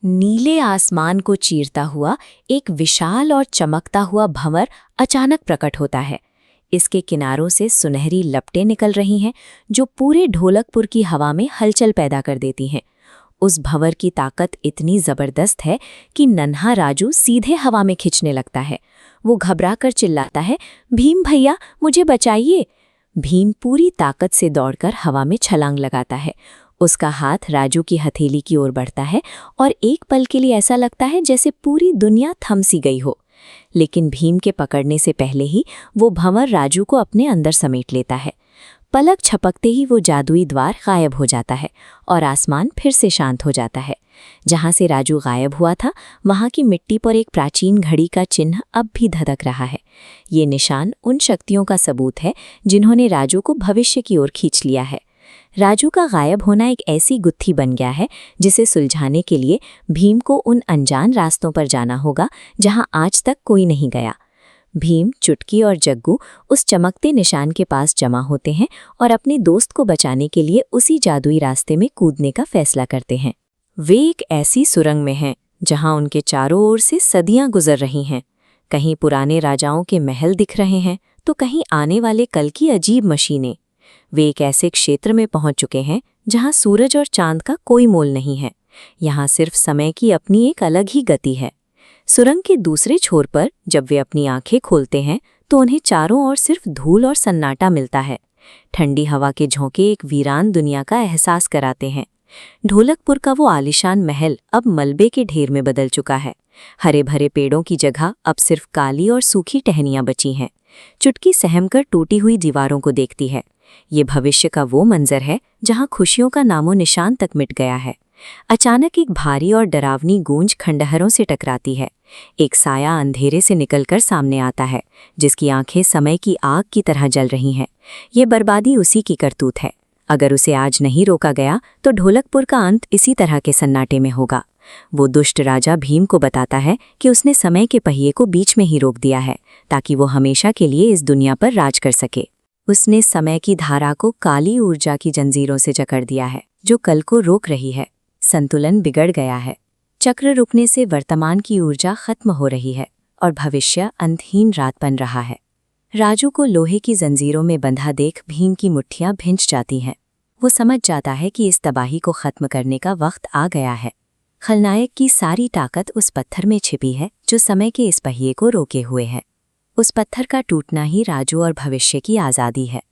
नीले आसमान को चीरता हुआ एक विशाल और चमकता हुआ भंवर अचानक प्रकट होता है। इसके किनारों से सुनहरी लपटें निकल रही हैं जो पूरे ढोलकपुर की हवा में हलचल पैदा कर देती हैं। उस भंवर की ताकत इतनी जबरदस्त है कि नन्हा राजू सीधे हवा में खिंचने लगता है। वो घबराकर चिल्लाता है, भीम भैया मुझे बचाइए। भीम पूरी ताकत से दौड़कर हवा में छलांग लगाता है। उसका हाथ राजू की हथेली की ओर बढ़ता है और एक पल के लिए ऐसा लगता है जैसे पूरी दुनिया थम सी गई हो। लेकिन भीम के पकड़ने से पहले ही वो भंवर राजू को अपने अंदर समेट लेता है। पलक झपकते ही वो जादुई द्वार गायब हो जाता है और आसमान फिर से शांत हो जाता है। जहां से राजू गायब हुआ था वहां की मिट्टी पर एक प्राचीन घड़ी का चिन्ह अब भी धधक रहा है। ये निशान उन शक्तियों का सबूत है जिन्होंने राजू को भविष्य की ओर खींच लिया है। राजू का गायब होना एक ऐसी गुत्थी बन गया है जिसे सुलझाने के लिए भीम को उन अनजान रास्तों पर जाना होगा जहां आज तक कोई नहीं गया। भीम, चुटकी और जग्गू उस चमकते निशान के पास जमा होते हैं और अपने दोस्त को बचाने के लिए उसी जादुई रास्ते में कूदने का फैसला करते हैं। वे एक ऐसी सुरंग में हैं जहां उनके चारों ओर से सदियां गुजर रही हैं। कहीं पुराने राजाओं के महल दिख रहे हैं तो कहीं आने वाले कल की अजीब मशीनें। वे एक ऐसे क्षेत्र में पहुंच चुके हैं जहां सूरज और चांद का कोई मोल नहीं है। यहां सिर्फ समय की अपनी एक अलग ही गति है। सुरंग के दूसरे छोर पर जब वे अपनी आंखें खोलते हैं तो उन्हें चारों ओर सिर्फ धूल और सन्नाटा मिलता है। ठंडी हवा के झोंके एक वीरान दुनिया का एहसास कराते हैं। ढोलकपुर का वो आलीशान महल अब मलबे के ढेर में बदल चुका है। हरे भरे पेड़ों की जगह अब सिर्फ काली और सूखी टहनियां बची हैं। चुटकी सहमकर टूटी हुई दीवारों को देखती है। ये भविष्य का वो मंजर है जहां खुशियों का नामो निशान तक मिट गया है। अचानक एक भारी और डरावनी गूंज खंडहरों से टकराती है। एक साया अंधेरे से निकलकर सामने आता है जिसकी आंखें समय की आग की तरह जल रही हैं। ये बर्बादी उसी की करतूत है। अगर उसे आज नहीं रोका गया तो ढोलकपुर का अंत इसी तरह के सन्नाटे में होगा। वो दुष्ट राजा भीम को बताता है कि उसने समय के पहिए को बीच में ही रोक दिया है ताकि वो हमेशा के लिए इस दुनिया पर राज कर सके। उसने समय की धारा को काली ऊर्जा की जंजीरों से जकड़ दिया है जो कल को रोक रही है। संतुलन बिगड़ गया है। चक्र रुकने से वर्तमान की ऊर्जा खत्म हो रही है और भविष्य अंतहीन रात बन रहा है। राजू को लोहे की जंजीरों में बंधा देख भीम की मुट्ठियां भिंच जाती हैं। वो समझ जाता है कि इस तबाही को खत्म करने का वक्त आ गया है। खलनायक की सारी ताकत उस पत्थर में छिपी है जो समय के इस पहिए को रोके हुए है। उस पत्थर का टूटना ही राजू और भविष्य की आज़ादी है।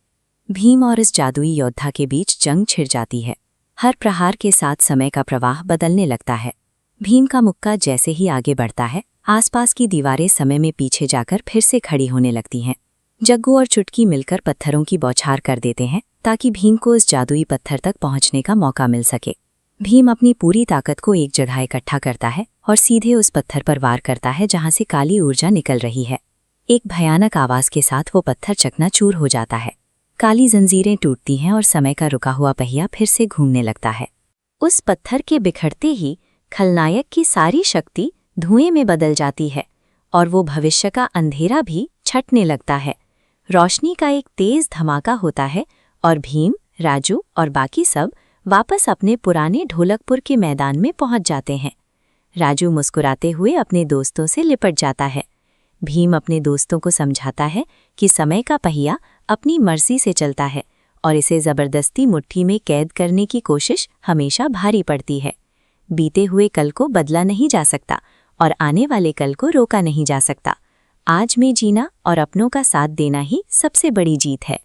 भीम और इस जादुई योद्धा के बीच जंग छिड़ जाती है। हर प्रहार के साथ समय का प्रवाह बदलने लगता है। भीम का मुक्का जैसे ही आगे बढ़ता है आसपास की दीवारें समय में पीछे जाकर फिर से खड़ी होने लगती हैं। जग्गू और चुटकी मिलकर पत्थरों की बौछार कर देते हैं ताकि भीम को इस जादुई पत्थर तक पहुंचने का मौका मिल सके। भीम अपनी पूरी ताकत को एक जगह इकट्ठा करता है और सीधे उस पत्थर पर वार करता है जहां से काली ऊर्जा निकल रही है। एक भयानक आवाज के साथ वो पत्थर चकनाचूर हो जाता है। काली जंजीरें टूटती हैं और समय का रुका हुआ पहिया फिर से घूमने लगता है। उस पत्थर के बिखरते ही खलनायक की सारी शक्ति धुएं में बदल जाती है और वो भविष्य का अंधेरा भी छटने लगता है। रोशनी का एक तेज धमाका होता है और भीम, राजू और बाकी सब वापस अपने पुराने ढोलकपुर के मैदान में पहुंच जाते हैं। राजू मुस्कुराते हुए अपने दोस्तों से लिपट जाता है। भीम अपने दोस्तों को समझाता है कि समय का पहिया अपनी मर्जी से चलता है और इसे जबरदस्ती मुट्ठी में कैद करने की कोशिश हमेशा भारी पड़ती है। बीते हुए कल को बदला नहीं जा सकता और आने वाले कल को रोका नहीं जा सकता। आज में जीना और अपनों का साथ देना ही सबसे बड़ी जीत है।